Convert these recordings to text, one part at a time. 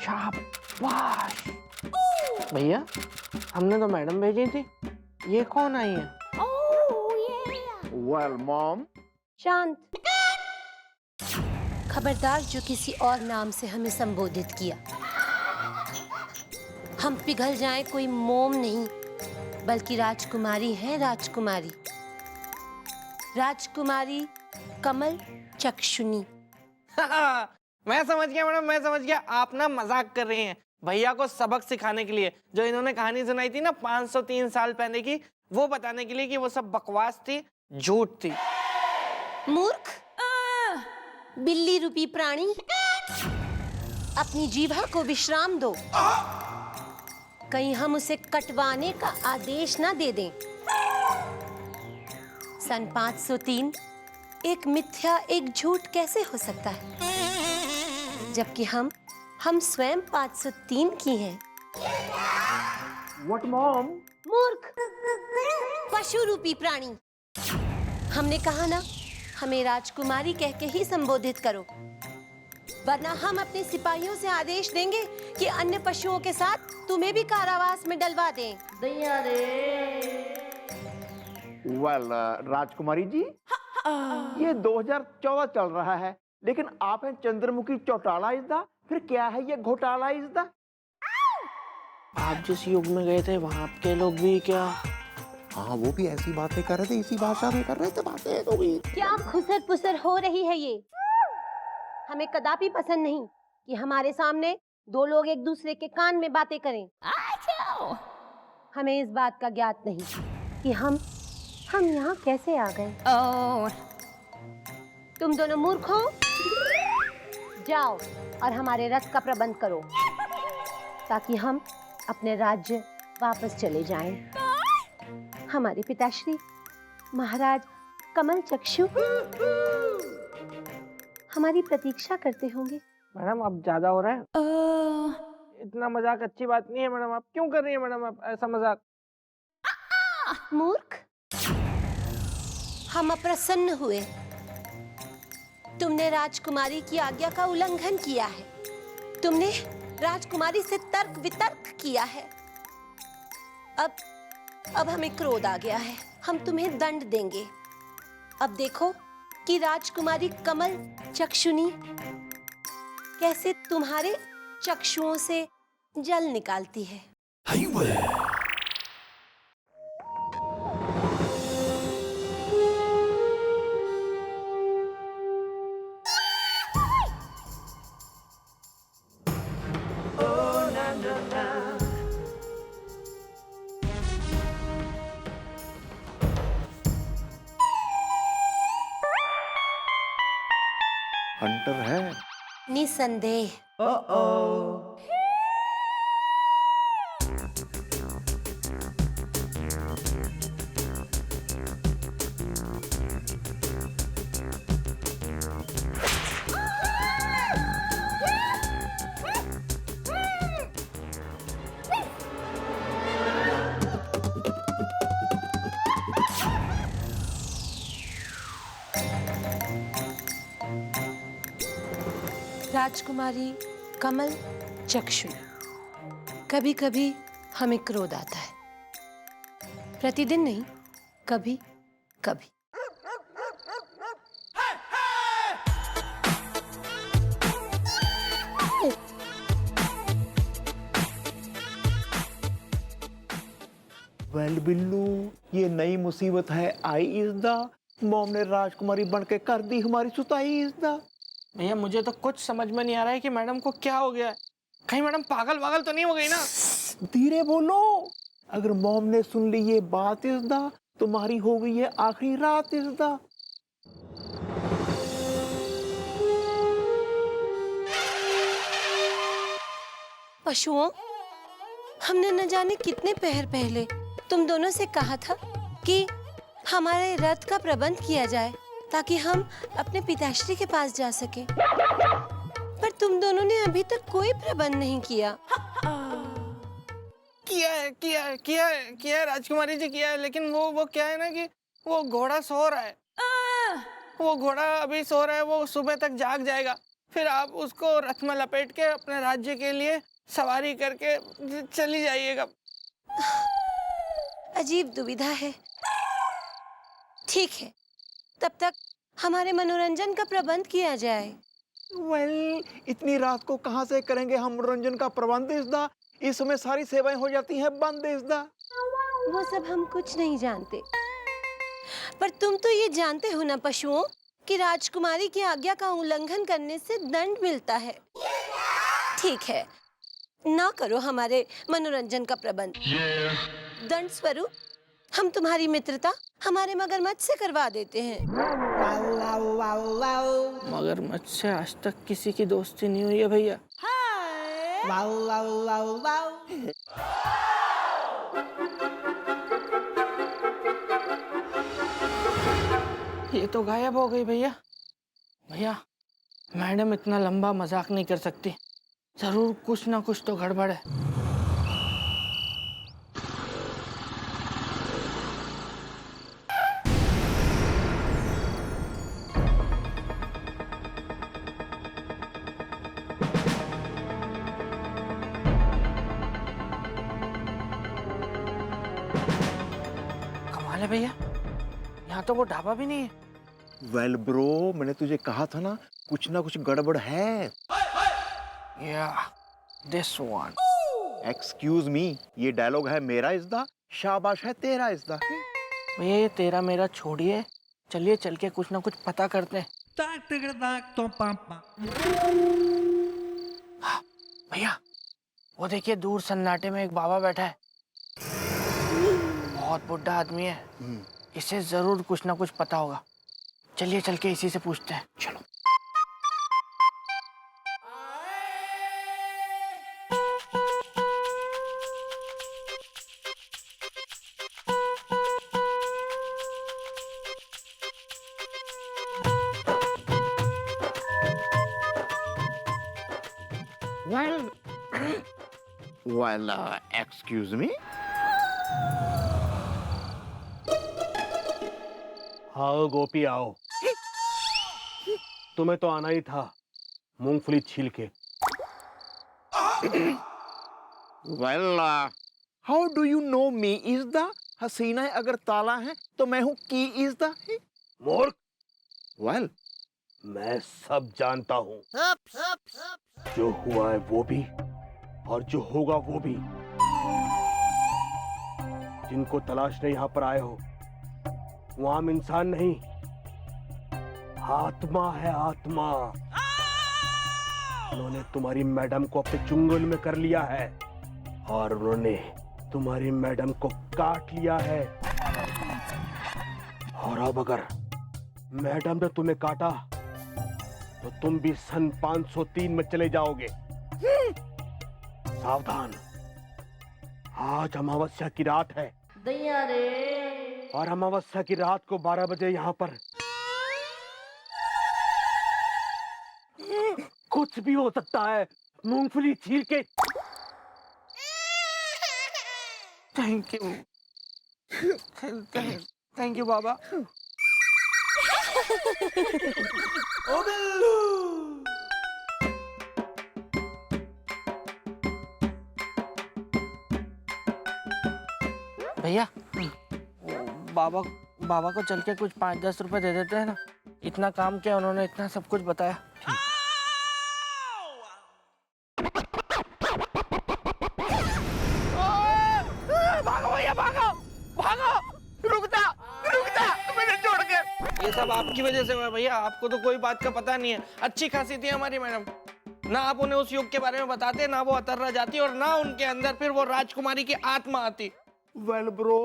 शाबाश। भैया हमने तो मैडम भेजी थी, ये कौन आई है? Well mom. शांत। खबरदार जो किसी और नाम से हमें संबोधित किया। हम पिघल जाएं कोई मोम नहीं, बल्कि राजकुमारी है, राजकुमारी, राजकुमारी कमल चक्षुनी। मैं समझ गया मैडम, मैं समझ गया। आप ना मजाक कर रही हैं भैया को सबक सिखाने के लिए। जो इन्होंने कहानी सुनाई थी ना 503 साल पहले की, वो बताने के लिए कि वो सब बकवास थी, झूठ थी। मूर्ख, बिल्ली रूपी प्राणी, अपनी जीभा को विश्राम दो, कहीं हम उसे कटवाने का आदेश ना दे दें। सन 503 एक मिथ्या, एक झूठ कैसे हो सकता है, जबकि हम स्वयं 503 की हैं। What mom? मूर्ख, पशु रूपी प्राणी। हमने कहा ना, हमें राजकुमारी कह के ही संबोधित करो, वरना हम अपने सिपाहियों से आदेश देंगे कि अन्य पशुओं के साथ तुम्हें भी कारावास में डलवा दें। दैया रे। वेल राजकुमारी जी, ये 2014 चल रहा है, लेकिन आप हैं चंद्रमुखी चौटाला इज़दा, फिर क्या है ये घोटाला इज़दा? आप जिस युग में गए थे वहां के लोग भी क्या? हाँ, वो भी ऐसी बातें कर रहे थे, इसी भाषा में कर रहे थे बातें तो भी। क्या खुसर पुसर हो रही है ये? हमें कदापि पसंद नहीं कि हमारे सामने दो लोग एक दूसरे के कान में बातें करें। हमें इस बात का ज्ञात नहीं कि हम यहाँ कैसे आ गए। तुम दोनों मूर्ख हो। जाओ और हमारे रथ का प्रबंध करो, ताकि हम अपने राज्य वापस चले जाएं। हमारे पिताश्री महाराज कमल चक्षु हमारी प्रतीक्षा करते होंगे। मैडम अब ज्यादा हो रहा है। इतना मजाक अच्छी बात नहीं है मैडम। आप क्यों कर रही है मैडम आप ऐसा मजाक? मूर्ख, हम अप्रसन्न हुए। तुमने राजकुमारी की आज्ञा का उल्लंघन किया है। तुमने राजकुमारी से तर्क वितर्क किया है। अब हमें क्रोध आ गया है। हम तुम्हें दंड देंगे। अब देखो कि राजकुमारी कमल चक्षुनी कैसे तुम्हारे चक्षुओं से जल निकालती है। हंटर है। निसंदेह। राजकुमारी कमल चक्षु, कभी कभी हमें क्रोध आता है, प्रतिदिन नहीं, कभी कभी। वेल बिल्लू, ये नई मुसीबत है आई इज़दा। मॉम ने राजकुमारी बन के कर दी हमारी सुताई इज़दा। भैया मुझे तो कुछ समझ में नहीं आ रहा है कि मैडम को क्या हो गया है। कहीं मैडम पागल वागल तो नहीं हो गई ना? धीरे बोलो, अगर मॉम ने सुन ली ये बात इज़दा, तुम्हारी हो गई है आखिरी रात इज़दा। पशुओं, हमने न जाने कितने पहर पहले तुम दोनों से कहा था कि हमारे रथ का प्रबंध किया जाए, ताकि हम अपने पिताश्री के पास जा सके। पर तुम दोनों ने अभी तक कोई प्रबंध नहीं किया। किया है राजकुमारी जी, किया है। लेकिन वो क्या है ना कि वो घोड़ा सो रहा है। वो घोड़ा अभी सो रहा है, वो सुबह तक जाग जाएगा, फिर आप उसको रथ में लपेट के अपने राज्य के लिए सवारी करके चली जाइएगा। अजीब दुविधा है। ठीक है, तब तक हमारे मनोरंजन का प्रबंध किया जाए। इतनी रात को कहाँ से करेंगे हम मनोरंजन का प्रबंध इसदा? इस समय सारी सेवाएं हो जाती हैं बंद इसदा। वो सब हम कुछ नहीं जानते, पर तुम तो ये जानते हो ना पशुओं कि राजकुमारी की आज्ञा का उल्लंघन करने से दंड मिलता है। ठीक है, ना करो हमारे मनोरंजन का प्रबंध। दंड स्वरूप हम तुम्हारी मित्रता हमारे मगरमच्छ से करवा देते हैं। मगरमच्छ से आज तक किसी की दोस्ती नहीं हुई है भैया। ये तो गायब हो गई भैया। भैया, मैडम इतना लंबा मजाक नहीं कर सकती, जरूर कुछ ना कुछ तो गड़बड़ है। कमाल है भैया, यहाँ तो वो ढाबा भी नहीं है। वेल ब्रो, मैंने तुझे कहा था ना कुछ गड़बड़ है। This one. एक्सक्यूज मी, ये डायलॉग है मेरा इसदा, शाबाश है तेरा इसदा। भैया ये तेरा मेरा छोड़िए, चलिए चल के कुछ ना कुछ पता करते हैं। हाँ, भैया वो देखिए दूर सन्नाटे में एक बाबा बैठा है, बहुत बुढ़ा आदमी है, इसे जरूर कुछ ना कुछ पता होगा। चलिए चल के इसी से पूछते हैं। चलो। Well, excuse me? आओ गोपी आओ, तुम्हें तो आना ही था मूंगफली छील के। Well, how do you know me इसदा? हसीना है अगर ताला है तो मैं हूँ की इसदा। मूर्ख, Well, मैं सब जानता हूँ, जो हुआ है वो भी और जो होगा वो भी। जिनको तलाशने यहाँ पर आए हो वो आम इंसान नहीं, आत्मा है आत्मा। उन्होंने तुम्हारी मैडम को अपने चुंगल में कर लिया है और उन्होंने तुम्हारी मैडम को काट लिया है। और अब अगर मैडम ने तुम्हें काटा तो तुम भी सन 503 में चले जाओगे। सावधान, आज अमावस्या की रात है और अमावस्या की रात को 12 बजे यहाँ पर कुछ भी हो सकता है। मूंगफली छील के। थैंक यू, थैंक यू बाबा। भैया बाबा को चल के कुछ 5-10 रुपए दे देते हैं ना, इतना काम किया उन्होंने, इतना सब कुछ बताया। भागो भैया भागो भागो, रुक जा मुझे छोड़ के। ये सब आपकी वजह से हुआ भैया, आपको तो कोई बात का पता नहीं है। अच्छी खासी थी हमारी मैडम, ना आप उन्हें उस युग के बारे में बताते, ना वो अतर्रा जाती और ना उनके अंदर फिर वो राजकुमारी की आत्मा आती। वेल ब्रो,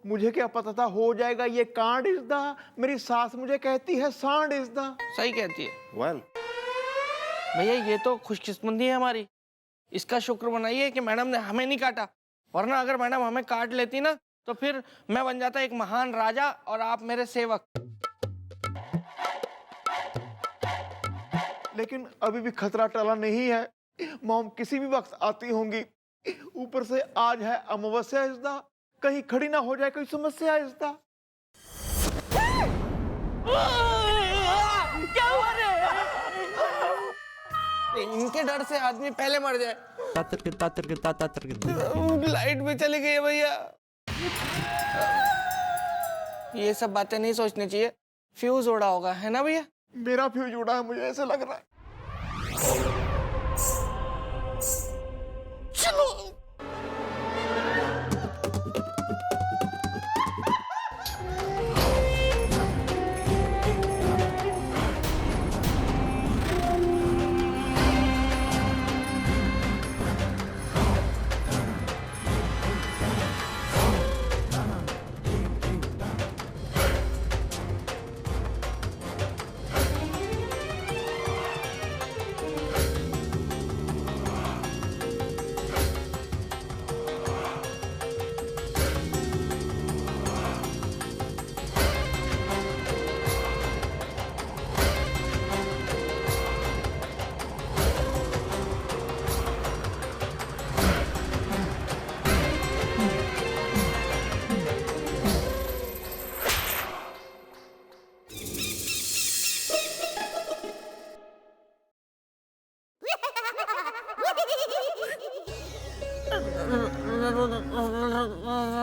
मुझे क्या पता था हो जाएगा ये कांड इसदा। मेरी सास मुझे कहती है सांड इसदा। सही कहती है। वेल भैया ये तो खुशकिस्मती है हमारी, इसका शुक्र मनाइए कि मैडम ने हमें नहीं काटा, वरना अगर मैडम हमें काट लेती ना तो फिर मैं बन जाता एक महान राजा और आप मेरे सेवक। लेकिन अभी भी खतरा टला नहीं है, मॉम किसी भी वक्त आती होंगी। ऊपर से आज है अमावस्या इसदा, कहीं खड़ी ना हो जाए कोई समस्या इसदा। क्या हुआ रे? इनके डर से आदमी पहले मर जाए। लाइट भी चली गई है भैया। ये सब बातें नहीं सोचनी चाहिए, फ्यूज उड़ा होगा, है ना भैया? मेरा फ्यूज उड़ा है, मुझे ऐसा लग रहा है। चलो।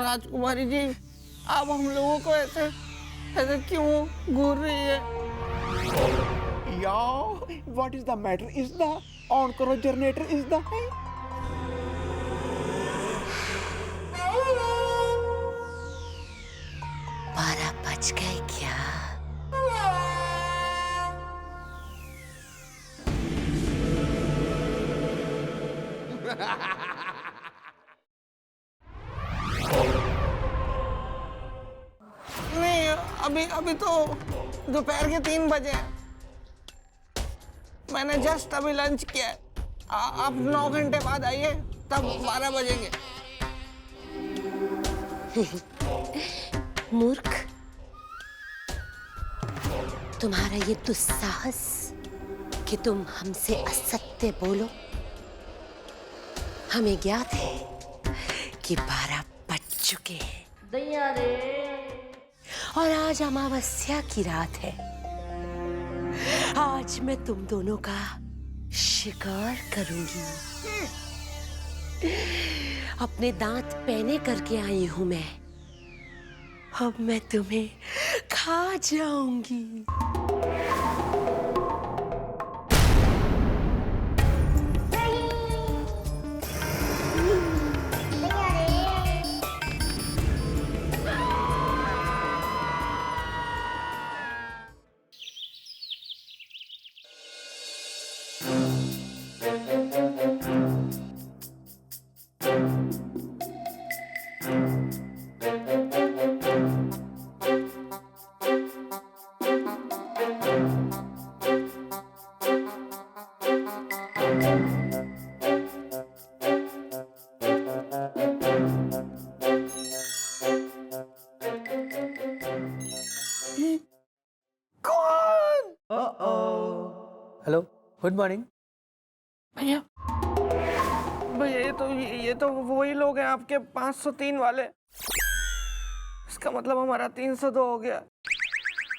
राजकुमारी जी, आप हम लोगों को ऐसे ऐसे क्यों घूर रही है? यार, what is the matter? Is the on करो जनरेटर इज द 12 बज गए क्या? नहीं, अभी अभी तो दोपहर के 3 बजे हैं। मैंने जस्ट अभी लंच किया है। आप 9 घंटे बाद आइए, तब 12 बजेंगे। मूर्ख, तुम्हारा ये दुस्साहस कि तुम हमसे असत्य बोलो, हमें ज्ञात है कि 12 बज चुके हैं और आज अमावस्या की रात है। आज मैं तुम दोनों का शिकार करूंगी। अपने दांत पैने करके आई हूं मैं। अब मैं तुम्हें खा जाऊंगी। Hello, good morning. भैया भैया, ये तो वही लोग हैं आपके 503 वाले। इसका मतलब हमारा 302 हो गया।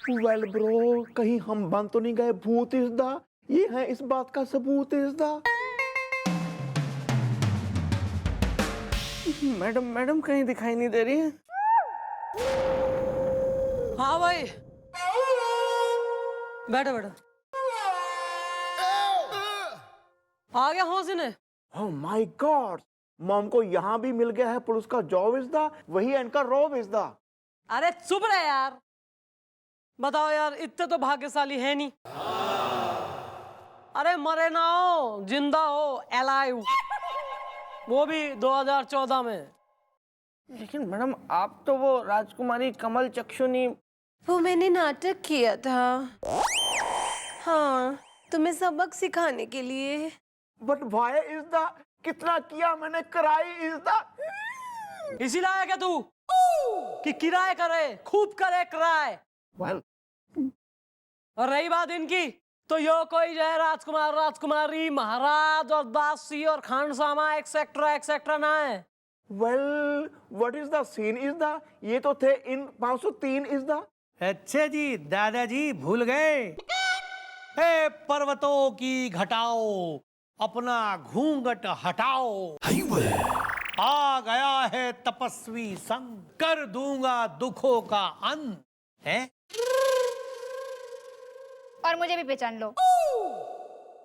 वेल ब्रो, कहीं हम बन तो नहीं गए? भूत इज द, ये है इस बात का सबूत इज द। मैडम कहीं दिखाई नहीं दे रही है। हाँ भाई, बैठो बैठो। आ गया होश इन्हें। ओह माय गॉड, मॉम को यहाँ भी मिल गया है पुलिस का जॉब इज द, वही इनका रॉब इज द। अरे चुप रहे यार। बताओ यार, इतने तो भाग्यशाली है नहीं। अरे मरे ना हो, जिंदा हो, अलाइव, वो भी 2014 में। लेकिन मैडम, आप तो वो राजकुमारी कमल चक्षुनी। वो मैंने नाटक किया था, हाँ, तुम्हें सबक सिखाने के लिए। बट वाई इज द, कितना किया मैंने, कराई इज द। इसी लायक है तू कि किराए करे, खूब करे किराए। वेल, और रही बात इनकी, तो यो कोई जो है राजकुमार, राजकुमारी, महाराज और दासी और खानसामा एक्सेट्रा एक्सेट्रा ना है। Well, what is the scene is the, ये तो थे इन 503 इज द। अच्छा जी, दादाजी भूल गए। हे पर्वतों की घटाओ, अपना घूंघट हटाओ, आ गया है तपस्वी संग, कर दूंगा दुखों का अंत है। और मुझे भी पहचान लो।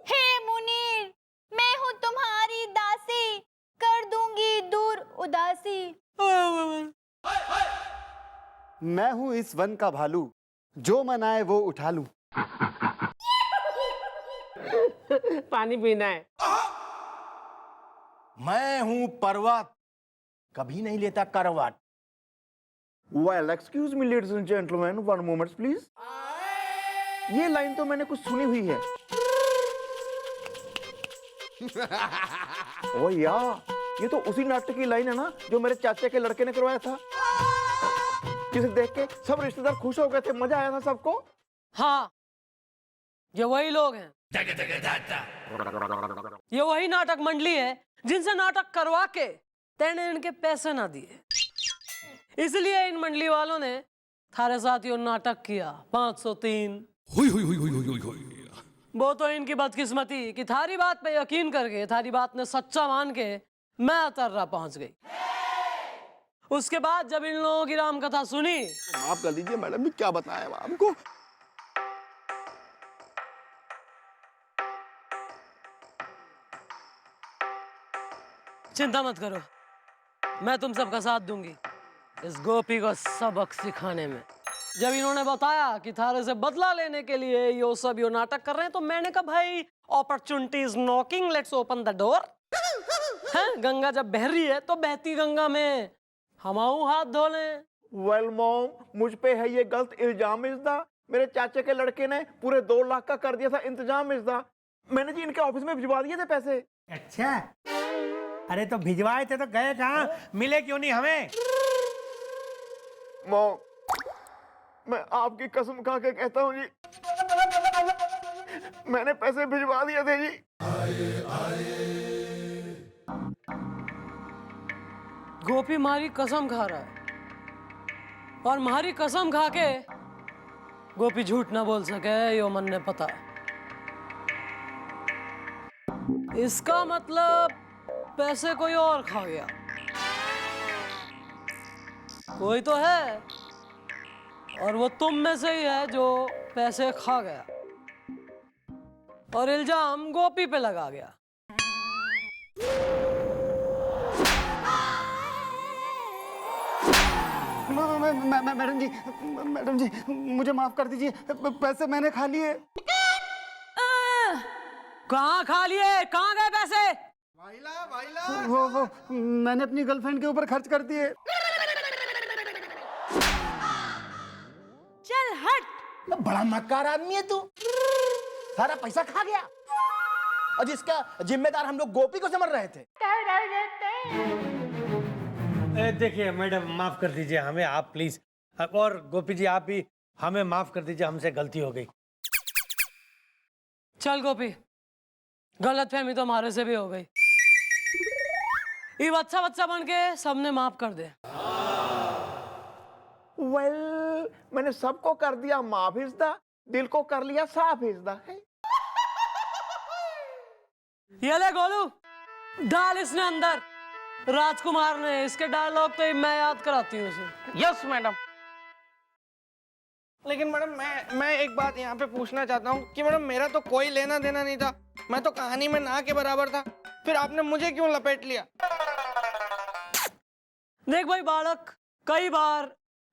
हे मुनीर, मैं हूँ तुम्हारी दासी, कर दूंगी दूर उदासी। मैं हूं इस वन का भालू, जो मनाए वो उठा लूं। पानी पीना है। मैं हूं पर्वत, कभी नहीं लेता करवट। Well excuse me ladies and gentleman, one moment please. ये लाइन तो मैंने कुछ सुनी हुई है। ओ यार, ये तो उसी नाटक की लाइन है ना जो मेरे चाचा के लड़के ने करवाया था, जिसे देख के सब रिश्तेदार खुश हो गए थे, मजा आया था सबको। हाँ, ये वही लोग हैं, ये वही नाटक मंडली है जिनसे नाटक करवा के तेने इनके पैसे ना दिए, इसलिए इन मंडली वालों ने थारे साथ यो नाटक किया 503। वो तो इनकी बदकिस्मती कि थारी बात पे यकीन करके, थारी बात ने सच्चा मान के मैं तर्रा पहुंच गई। उसके बाद जब इन लोगों की राम कथा सुनी, माफ कर दीजिए मैडम जी, क्या बताया आपको। चिंता मत करो, मैं तुम सबका साथ दूंगी इस गोपी को सबक सिखाने में। जब इन्होंने बताया कि थारे से बदला लेने के लिए यो नाटक कर रहे हैं, तो मैंने कहा भाई opportunity is knocking, let's open the door. Ganga जब बह रही है तो बहती गंगा में हमाऊ हाथ धो लें। वेल मॉम, मुझ पे है ये गलत इल्जाम इज़दा। मेरे चाचे के लड़के ने पूरे 2 लाख का कर दिया था इंतजाम इज़दा। मैंने जी इनके ऑफिस में भिजवा दिए थे पैसे। अच्छा, अरे तो भिजवाए थे तो गए कहाँ, मिले क्यों नहीं हमें? मॉम, मैं आपकी कसम खा के कहता हूँ जी, मैंने पैसे भिजवा दिए थे जी। गोपी मारी कसम खा रहा है, और मारी कसम खा के गोपी झूठ ना बोल सके, यो मन ने पता। इसका मतलब पैसे कोई और खा गया। कोई तो है, और वो तुम में से ही है जो पैसे खा गया, और इल्जाम गोपी पे लगा गया। मैडम जी मुझे माफ कर दीजिए, पैसे मैंने खा लिए। कहाँ खा लिए, कहाँ गए पैसे? वो मैंने अपनी गर्लफ्रेंड के ऊपर खर्च कर दिए। चल हट। बड़ा मक्कार आदमी है तू, सारा पैसा खा गया, और जिसका जिम्मेदार हम लोग गोपी को समझ रहे थे। देखिए मैडम, माफ कर दीजिए हमें आप प्लीज, और गोपी जी आप भी हमें माफ कर दीजिए, हमसे गलती हो गई। चल गोपी, गलतफहमी तो हमारे से भी हो गई। ये बच्चा बच्चा बन के सबने माफ कर दे। वेल, मैंने सबको कर दिया माफ इज़दा, दिल को कर लिया साफ इज़दा। ये ले गोलू, डाल इसने अंदर। राजकुमार ने इसके डायलॉग तो मैं याद कराती हूँ उसे। Yes madam. लेकिन मैडम मैं एक बात यहाँ पे पूछना चाहता हूँ कि मैडम मेरा तो कोई लेना देना नहीं था, मैं तो कहानी में ना के बराबर था, फिर आपने मुझे क्यों लपेट लिया? देख भाई बालक, कई बार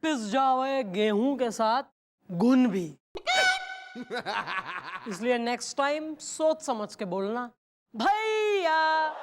पिस जावे गेहूं के साथ गुन भी। इसलिए नेक्स्ट टाइम सोच समझ के बोलना भैया।